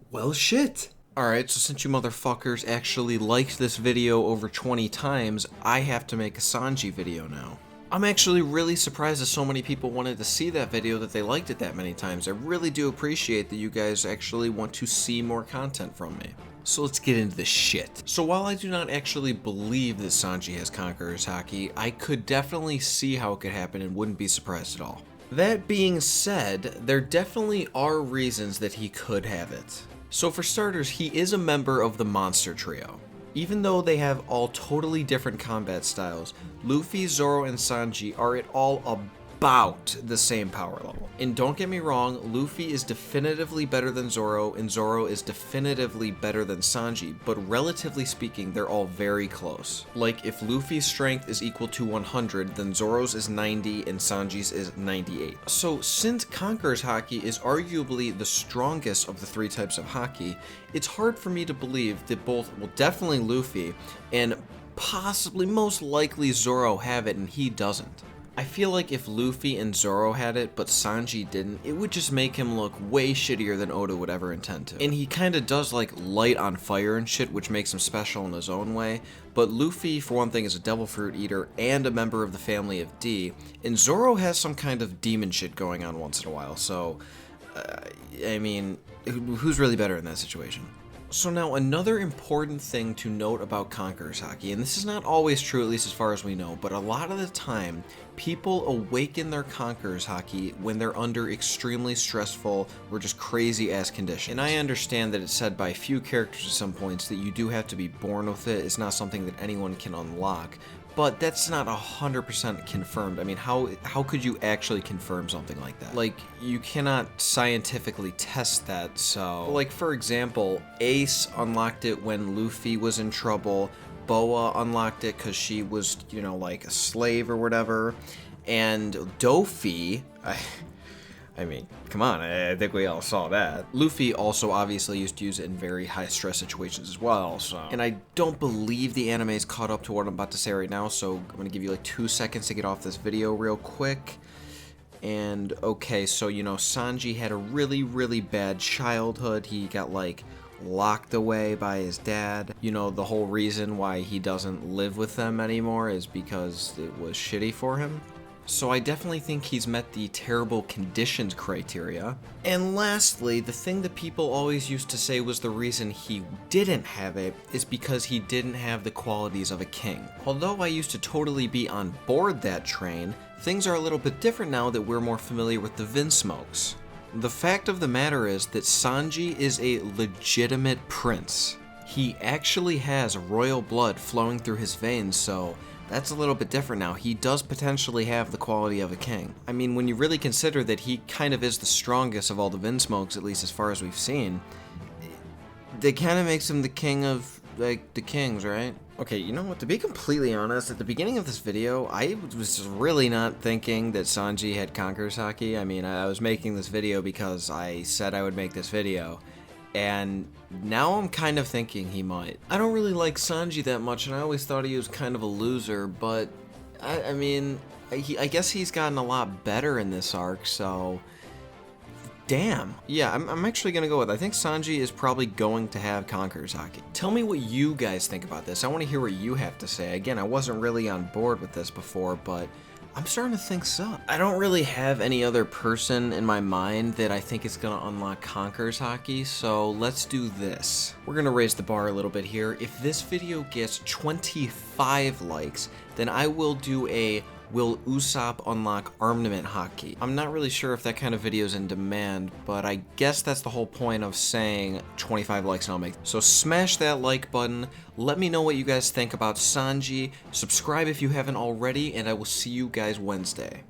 Well, shit. Alright, so since you motherfuckers actually liked this video over 20 times, I have to make a Sanji video now. I'm actually really surprised that so many people wanted to see that video, that they liked it that many times. I really do appreciate that you guys actually want to see more content from me. So let's get into this shit. So while I do not actually believe that Sanji has conquerors Haki, I could definitely see how it could happen and wouldn't be surprised at all. That being said, there definitely are reasons that he could have it. So for starters, he is a member of the Monster Trio. Even though they have all totally different combat styles, Luffy, Zoro, and Sanji are at all about the same power level. And don't get me wrong, Luffy is definitively better than Zoro, and Zoro is definitively better than Sanji, but relatively speaking, they're all very close. Like, if Luffy's strength is equal to 100, then Zoro's is 90 and Sanji's is 98. So since Conqueror's Haki is arguably the strongest of the three types of Haki, it's hard for me to believe that both, well, definitely Luffy, and possibly most likely Zoro have it and he doesn't. I feel like if Luffy and Zoro had it, but Sanji didn't, it would just make him look way shittier than Oda would ever intend to. And he kinda does like light on fire and shit, which makes him special in his own way, but Luffy, for one thing, is a devil fruit eater and a member of the family of D, and Zoro has some kind of demon shit going on once in a while, so, I mean, who's really better in that situation? So now another important thing to note about Conqueror's Haki, and this is not always true, at least as far as we know, but a lot of the time, people awaken their Conqueror's Haki when they're under extremely stressful or just crazy ass conditions. And I understand that it's said by a few characters at some points that you do have to be born with it, it's not something that anyone can unlock. But that's not 100% confirmed. I mean, how could you actually confirm something like that? Like, you cannot scientifically test that, so... Like, for example, Ace unlocked it when Luffy was in trouble, Boa unlocked it because she was, you know, like, a slave or whatever, and Dofi... I mean, come on, I think we all saw that. Luffy also obviously used to use it in very high stress situations as well, so... And I don't believe the anime's caught up to what I'm about to say right now, so I'm gonna give you like 2 seconds to get off this video real quick. And, okay, so, you know, Sanji had a really, really bad childhood. He got, like, locked away by his dad. You know, the whole reason why he doesn't live with them anymore is because it was shitty for him. So I definitely think he's met the terrible conditions criteria. And lastly, the thing that people always used to say was the reason he didn't have it is because he didn't have the qualities of a king. Although I used to totally be on board that train, things are a little bit different now that we're more familiar with the Vinsmokes. The fact of the matter is that Sanji is a legitimate prince. He actually has royal blood flowing through his veins, so that's a little bit different now. He does potentially have the quality of a king. I mean, when you really consider that he kind of is the strongest of all the Vinsmokes, at least as far as we've seen, that kind of makes him the king of, like, the kings, right? Okay, you know what, to be completely honest, at the beginning of this video, I was really not thinking that Sanji had Conqueror's Haki. I mean, I was making this video because I said I would make this video, and now I'm kind of thinking he might. I don't really like Sanji that much, and I always thought he was kind of a loser, but, I mean, I guess he's gotten a lot better in this arc, so... Damn. Yeah, I'm actually gonna go with, I think Sanji is probably going to have Conqueror's Haki. Tell me what you guys think about this. I want to hear what you have to say. Again, I wasn't really on board with this before, but I'm starting to think so. I don't really have any other person in my mind that I think is gonna unlock Conqueror's Haki, so let's do this. We're gonna raise the bar a little bit here. If this video gets 25 likes, then I will do a Will Usopp unlock Armament Haki? I'm not really sure if that kind of video is in demand, but I guess that's the whole point of saying 25 likes and I'll make it. So smash that like button, let me know what you guys think about Sanji, subscribe if you haven't already, and I will see you guys Wednesday.